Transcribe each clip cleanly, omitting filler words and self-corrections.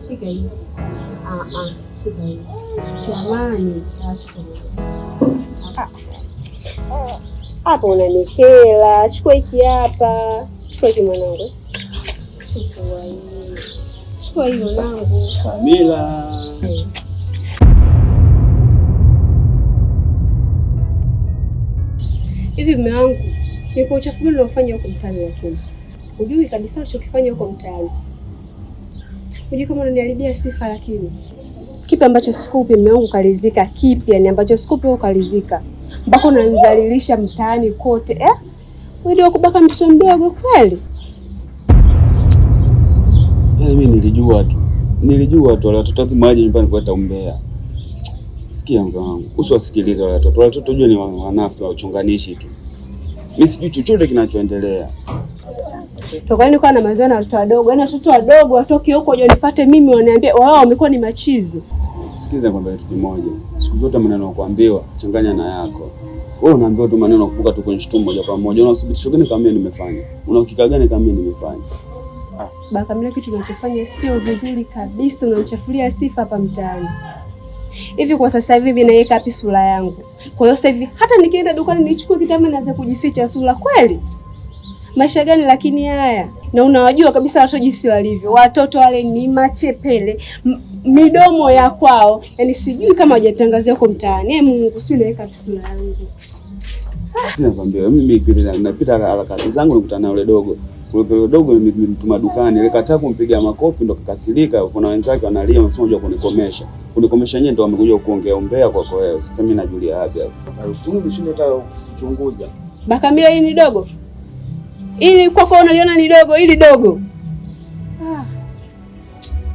Shika hii. Shika hii. Jamani, hapa unanikela. Chukua hiki hapa. Chukua hiki mwanangu. Chukua hii mwanangu. Kamila. Hivi mume wangu, ni kwa uchafu gani unaofanya huko mtaani lakini? Hujui kabisa ulichokifanya huko mtaani. Hujui kama unaniharibia sifa lakini. Kipi ambacho sikupi mume wangu kalizika? Kipi yani ambacho sikupi wewe kalizika? Mpaka unanizalilisha mtaani kote, Wewe ndio kubaka mtoto mdogo kweli? Mimi nilijua tu wale watoto lazima waje nyumbani kuleta umbea. Sikia mke wangu, usiwasikilize wale watoto. Wale watoto jua ni wanafiki, wachonganishi tu. Mimi sijui chochote kinachoendelea. Tokani kwa na mazoea na watoto wadogo. Yaani watoto wadogo watoke huko waje nifuate mimi waniambie wao wamekuwa ni machizi. Sikiza kwamba kitu kimoja. Siku zote maneno ya kuambiwa changanya na yako. Wewe unaambiwa tu maneno kupuka tu kwenye shtumo moja kwa moja. Unathibitisho gani kama mimi nimefanya? Una uhakika gani kama mimi nimefanya? Kamila, kitu unachofanya sio vizuri kabisa, unamchafulia sifa hapa mtaani. Hivi kwa sasa hivi naweka wapi sura yangu? Kwa hiyo sasa hivi hata nikienda dukani nichukue kitamba naanza kujificha sura kweli? Maisha gani lakini haya? Na unawajua kabisa watoto jinsi walivyo. Watoto wale ni machepele, midomo ya kwao. Yaani sijui kama hajatangazia huko mtaani. Mungu, si naweka wapi sura yangu? Nakwambia mimi napita harakati zangu nikutana na yule dogo. Yule dogo nilimtuma dukani, alikataa kumpiga makofi ndo kakasirika. Kuna wenzake wanalia wanasema unajua kunikomesha. Kunikomesha yeye ndo amekuja kuongea umbea kwako wewe. Sasa mimi najulia hapi hapa. Tungu shinde hata kuchunguza. Kamila, hii ni dogo. Ili kwako unaliona ni dogo, ili dogo.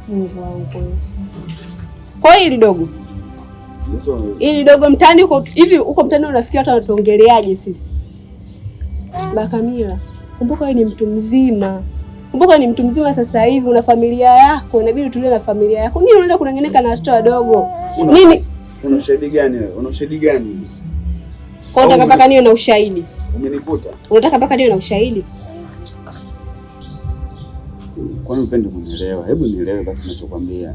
Mungu wangu. Kwa hili dogo. Ili dogo mtani huko hivi huko mtani unafikia watu wanatuongeleaje sisi? Kamila, kumbuka wewe ni mtu mzima. Kumbuka ni mtu mzima sasa hivi, una familia yako, inabidi utulie na familia yako. Nini unaenda kunangeneka na watoto wadogo? Nini? Una ushahidi gani wewe? Una ushahidi gani? Kwa unataka mpaka niwe na ushahidi? Umenikuta. Unataka mpaka niwe na ushahidi? Kwani upende kunielewa? Hebu nielewe basi ninachokwambia.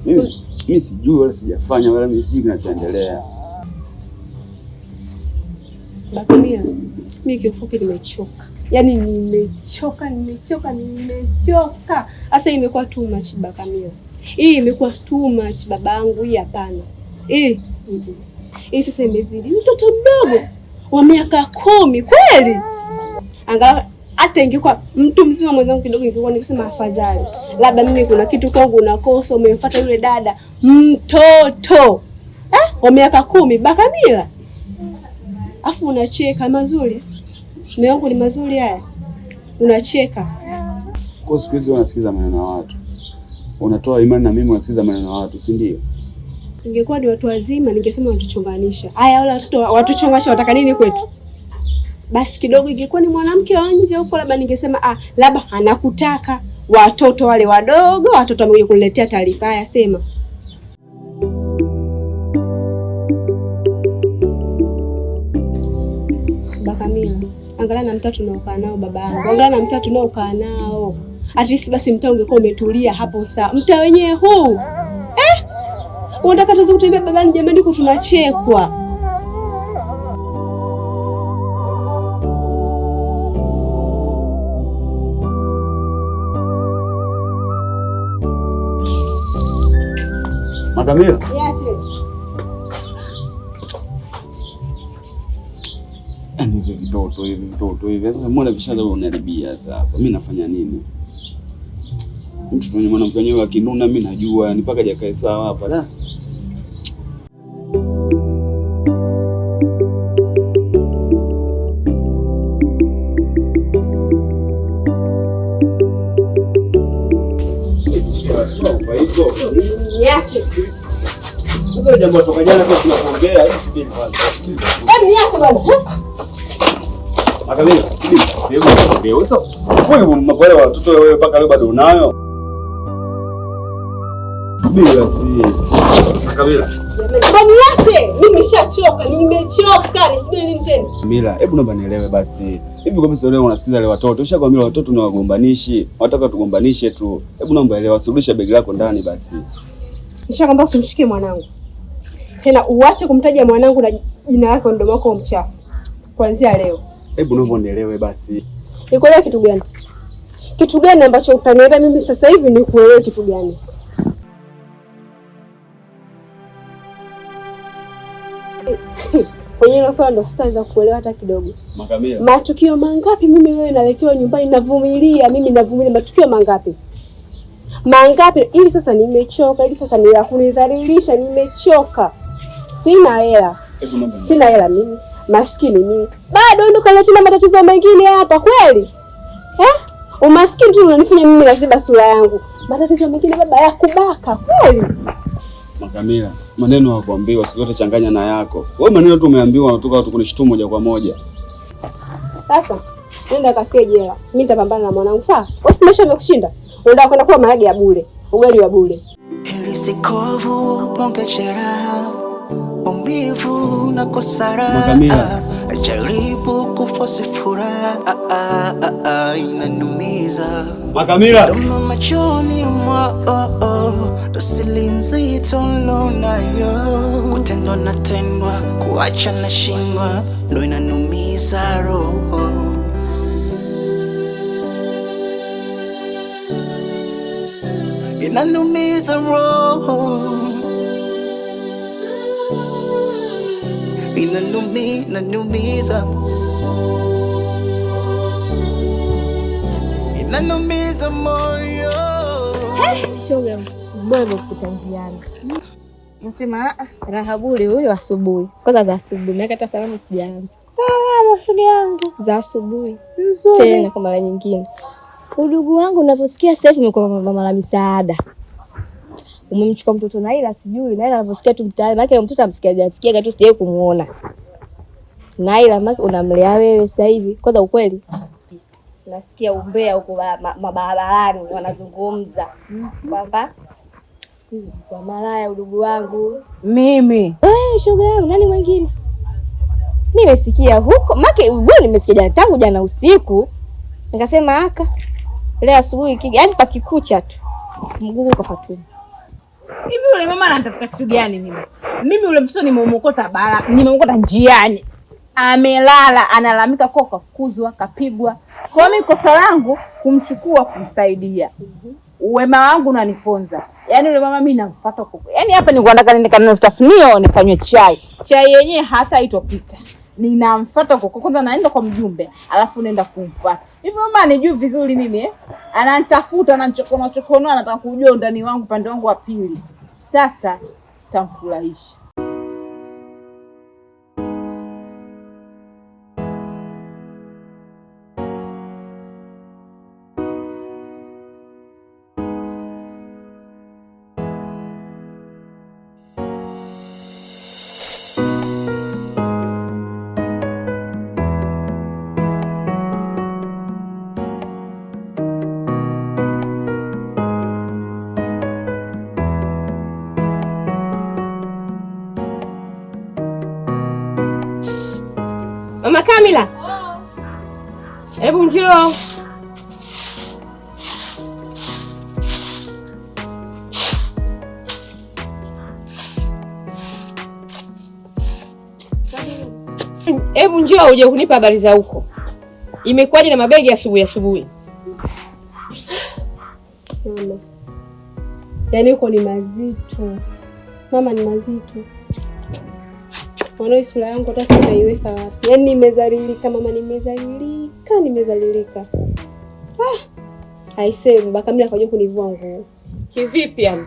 Mimi sijui wala sijafanya wala mimi sijui kinachoendelea. Kamila, mimi kiufupi nimechoka. Yaani nimechoka. Sasa imekuwa too much Kamila. Hii imekuwa too much babangu, hii hapana. Hii sasa imezidi. Mtoto mdogo wa miaka 10 kweli? Angalau hata ingekuwa mtu mzima mwenzangu kidogo ingekuwa nikisema afadhali. Labda mimi kuna kitu kwangu nakosa, umemfuata yule dada mtoto. Wa miaka 10 Kamila. Afu unacheka mazuri. Mume wangu ni mazuri haya. Unacheka. Kwa siku hizi unasikiza maneno ya watu. Unatoa imani na mimi unasikiza maneno ya watu, si ndio? Ingekuwa ni watu wazima ningesema watuchonganisha. Haya wale watoto watuchonganisha wataka nini kwetu? Basi kidogo ingekuwa ni mwanamke wa nje huko labda ningesema labda anakutaka. Watoto wale wadogo, watoto wamekuja kuniletea taarifa. Haya sema. Kamila, angalia na mtoto unaokaa nao babangu. Angalia na mtoto unaokaa nao. At least basi mtaa ungekuwa umetulia hapo sawa. Mtaa wenyewe huu. Unataka tuanze kutembea babani jamani huko tunachekwa. Kamila. Hivi vitoto hivi. Sasa mbona vishaanza kunaribia sasa hapa? Mimi nafanya nini? Mtu mwenye mwanamke wenyewe akinuna mimi najua, yani mpaka jakae sawa hapa da. Niache. Sasa jambo toka jana kwa tunaongea, hebu subiri kwanza. Niache bwana. Kamila, hebu sasa wewe mapole watoto wewe mpaka leo bado unayo? subiri basi. Kamila. Jamani, niache. Mimi nimeshachoka, nimechoka. Nisubiri nini tena? Kamila, hebu naomba nielewe basi. Hivi kwa sababu leo unasikiza wale watoto. Ushakwambia watoto ni wagombanishi. Wataka tugombanishe tu. Hebu naomba elewa, surudisha begi lako ndani basi. Nishakwambia usimshike mwanangu. Tena uache kumtaja mwanangu na jina lake mdomo wako mchafu. Kuanzia leo. Hebu naomba nielewe basi. Nikuelewe kitu gani? Kitu gani ambacho utaniambia mimi sasa hivi nikuelewe kitu gani? Kwenye hilo swala ndo sitaweza kuelewa hata kidogo. Makamia. Matukio mangapi mimi wewe naletewa nyumbani navumilia, mimi navumilia matukio mangapi? Mangapi ili sasa nimechoka, ili sasa ni ya kunidhalilisha, nimechoka. Sina hela. Sina hela mimi. Maskini mimi. Bado ndo kaletea matatizo mengine hapa kweli? Umaskini tu unanifanya mimi naziba sura yangu. Matatizo mengine baba ya kubaka kweli? Makamila, maneno ya kuambiwa si zote changanya na yako. Wewe maneno tu umeambiwa unatoka tu kunishtumu moja kwa moja. Sasa nenda kafie jela. Mimi nitapambana na mwanangu sawa? Usimesha umekushinda. Unataka kwenda kula marage ya bure, ugali wa bure. Heri sikovu ponge jeraha. Umivu na kosara. Jaribu kufosi furaha. Inanumiza. Makamila. Doma machoni mwa dosili nzito nayo. Kutendwa na tendwa, kuacha na shindwa, ndo inanumiza roho. Inanumiza roho. Inanumiza. Inanumiza moyo. Shoga, mbona mkuta njiani? Nasema raha bure huyo asubuhi. Kwanza za asubuhi, na hata salamu sijaanza. Sawa, shoga yangu. Za asubuhi. Nzuri. Tena kwa mara nyingine. Udugu wangu unavyosikia sasa hivi nimekuwa mama la misaada. Umemchukua mtoto Naila sijui, Naila anavyosikia tu mtaani, maana mtoto amsikia tu sijawahi kumuona. Naila maana unamlea wewe sasa hivi. Kwanza ukweli nasikia umbea huko mabarabarani wanazungumza kwamba siku hizi kwa malaya udugu wangu. Mimi. Shoga yangu nani mwingine? Nimesikia huko. Wewe nimesikia tangu jana usiku. Nikasema leo asubuhi yaani pakikucha tu. Mguu kwa Fatuma. Hivi yule mama anatafuta kitu gani mimi? Mimi yule mtoto nimemokota njiani. Amelala, analalamika kwa kafukuzwa, kapigwa. Kwa mimi kosa langu kumchukua kumsaidia. Uwema wangu unaniponza. Yaani yule mama mimi namfuata huko. Yaani hapa ni kuandaka nende kanunue tafunio nikanywe chai. Chai yenyewe hata itopita. Ninamfuata huko. Kwanza naenda kwa mjumbe, alafu nenda kumfuata. Hivi mama anijui vizuri mimi Ananitafuta, ananichokonoa, anataka kujua ndani wangu pande wangu wa pili. Sasa tamfurahisha. Mama Kamila. Hebu njoo. Hebu njoo uje kunipa habari za huko. Imekuwaje na mabegi asubuhi? Mama. Yaani huko ni mazito. Mama ni mazito. Mwana sura yangu hata sasa naiweka wapi? Yaani nimezalilika mama, nimezalilika. Aisee baba Kamila kaja kunivua nguo. Kivipi yani?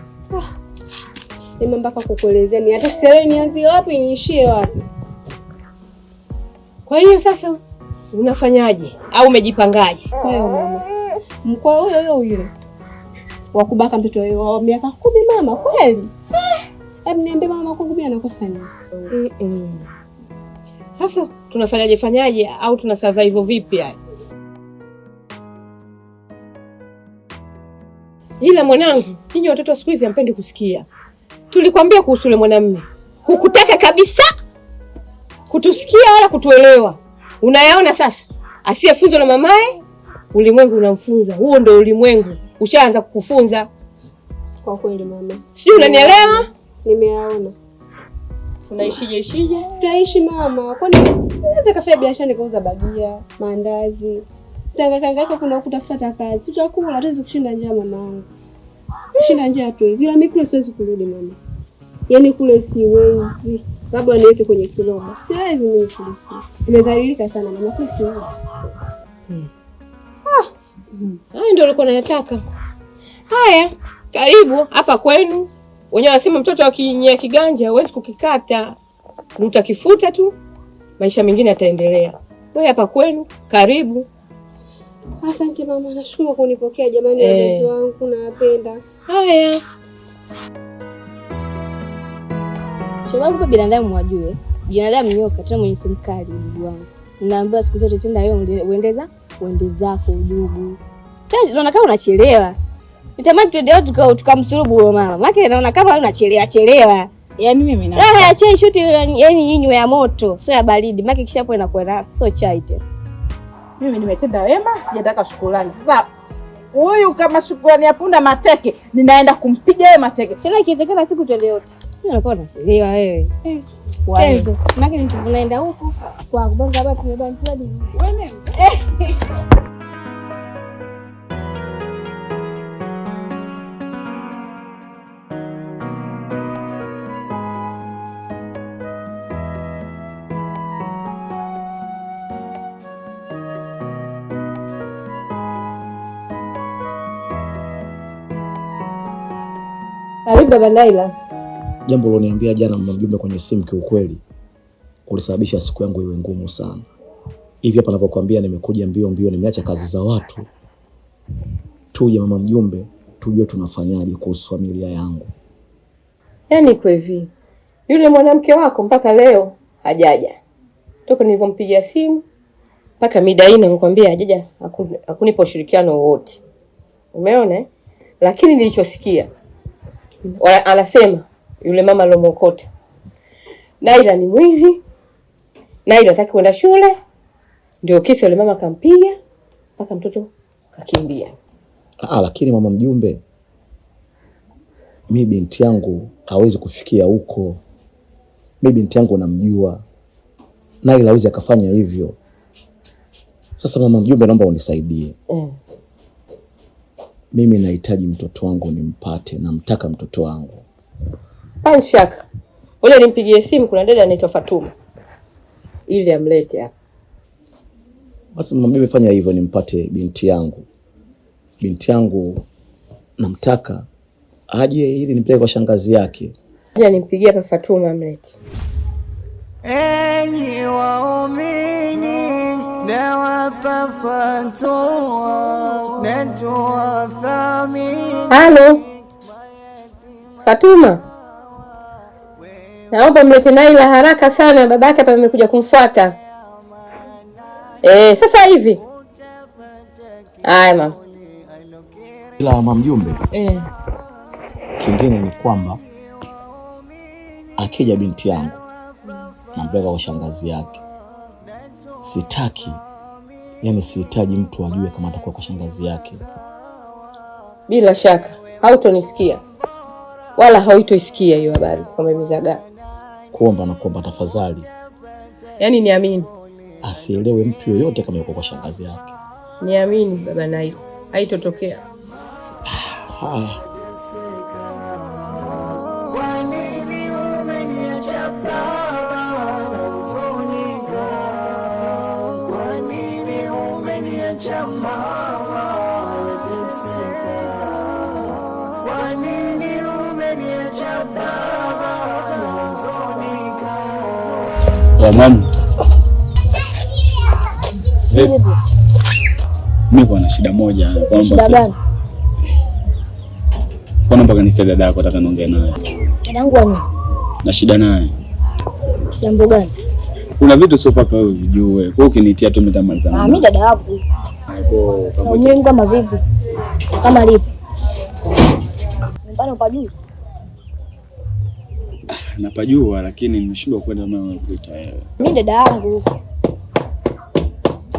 Ni mpaka kukuelezea ni hata sielewi nianzie wapi niishie wapi. Kwa hiyo sasa unafanyaje? Au umejipangaje? Kwa hiyo mama. Mkwa huyo yule. Wakubaka mtoto wa miaka 10 mama kweli? Hebu niambie mama kwangu mimi anakosa nini? Sasa tunafanyaje au tuna survive vipi yani? Ila mwanangu, ninyi watoto siku hizi hampendi kusikia. Tulikwambia kuhusu yule mwanamume. Hukutaka kabisa kutusikia wala kutuelewa. Unayaona sasa? Asiyefunzwa na mamae, ulimwengu unamfunza. Huo ndio ulimwengu. Ushaanza kukufunza. Kwa kweli mama. Sio, unanielewa? Nimeaona. Tunaishije? Tutaishi mama. Kwani naweza kafanya biashara nikauza bagia, maandazi. Tangakangaika kuna kutafuta kazi. Tutakula, hatuwezi kushinda njaa mama. Kushinda njaa tu. Ila mimi kule siwezi kurudi mama. Yaani kule siwezi. Labda niweke kwenye kiroba. Siwezi mimi kule. Nimedhalilika sana mama kule siwezi. Haya ndio ulikuwa unayataka. Haya, karibu hapa kwenu. Wenyewe wanasema mtoto akinyea kiganja huwezi kukikata. Utakifuta tu. Maisha mengine yataendelea. Wewe hapa kwenu, karibu. Asante mama, nashukuru kunipokea jamani, wazazi wangu nawapenda. Haya. Shoga kwa binadamu wajue. Binadamu nyoka tena mwenye sumu kali ndugu wangu. Ninaambiwa siku zote tenda leo uende zako udugu. Tena naona kama unachelewa. Nitamani tuendelee tukamsurubu huyo mama. Maana naona kama unachelewa. Yaani mimi na raha ya chai shuti yaani inywe ya moto, sio ya baridi. Maana kishapo inakwenda sio chai tena. Mimi nimetenda wema, sijataka shukrani. Sasa huyu kama shukrani ya punda mateke, ninaenda kumpiga yeye mateke. Tena ikiwezekana siku twende yote. Mimi nakuwa naselewa wewe. Kenzo, maana tunaenda huko kwa kubanga hapa tumebana tuadi. Wewe Karibu baba Naila. Jambo liloniambia jana mama mjumbe kwenye simu kiukweli kulisababisha siku yangu iwe ngumu sana. Hivi hapa ninapokuambia nimekuja mbio nimeacha kazi za watu. Tuje mama mjumbe, tujue tunafanyaje kuhusu familia yangu. Yaani kwa hivi. Yule mwanamke wako mpaka leo hajaja. Toka nilivompigia simu mpaka mida hii nakwambia hajaja, hakunipa ushirikiano wowote. Umeona? Lakini nilichosikia anasema yule mama alomokota Naila ni mwizi. Naila hataki kwenda shule. Ndio kisa yule mama kampiga mpaka mtoto kakimbia. Lakini mama mjumbe, mimi binti yangu hawezi kufikia huko. Mimi binti yangu namjua. Naila hawezi akafanya hivyo. Sasa mama mjumbe, naomba unisaidie. Mimi nahitaji mtoto wangu nimpate, namtaka mtoto wangu. Panshaka. Ule nimpigie simu, kuna dada anaitwa Fatuma. Ili amlete hapa. Basi mama mjumbe, fanya hivyo nimpate binti yangu. Binti yangu namtaka aje ili nimpeleke kwa shangazi yake. Ngoja nimpigie hapa Fatuma amlete. Enyi waumini nawapa fatwa najua thamini. Halo Fatuma, naomba mlete Naila haraka sana, babake hapa amekuja kumfuata. Sasa hivi. Haya mama. Ila mama mjumbe, kingine ni kwamba akija binti yangu nampeleka kwa shangazi yake. Sihitaji mtu ajue kama atakuwa kwa shangazi yake. Bila shaka hautonisikia wala hautoisikia hiyo habari kama imezagaa. Kuomba tafadhali. Yaani niamini. Asielewe mtu yoyote kama yuko kwa shangazi yake. Niamini baba Naila, haitotokea. Haya. Mama. Mimi kuna shida moja. Kwa mpaka ni dada yako nataka niongee naye. Dadangu wani? Na shida naye. Jambo gani? Kuna vitu sio paka wewe vijue. Kwa hiyo ukinitia tu nitamalizana. Mimi dada yako. Hapo pamoja. Kama vipi? Kama lipi? Mbona upajui? Napajua lakini nimeshindwa kwenda na kuita wewe. Mimi dada yangu.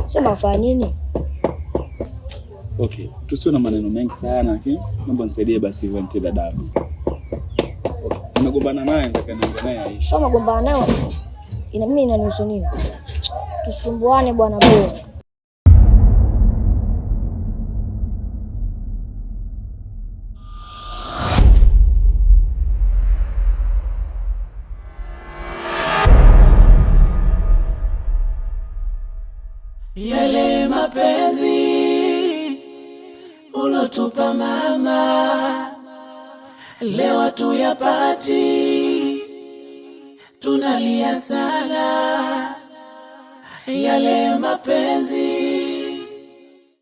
Sema ufanye nini? Okay, tusiwe na maneno mengi sana lakini naomba nisaidie basi hivyo nite dada yako. Okay, unagombana naye nataka niongee naye Aisha. Sio unagombana naye. Ina mimi inanihusu nini? Tusumbuane bwana bro. Yale mapenzi ulotupa mama, leo tuyapati, tunalia sana. Yale mapenzi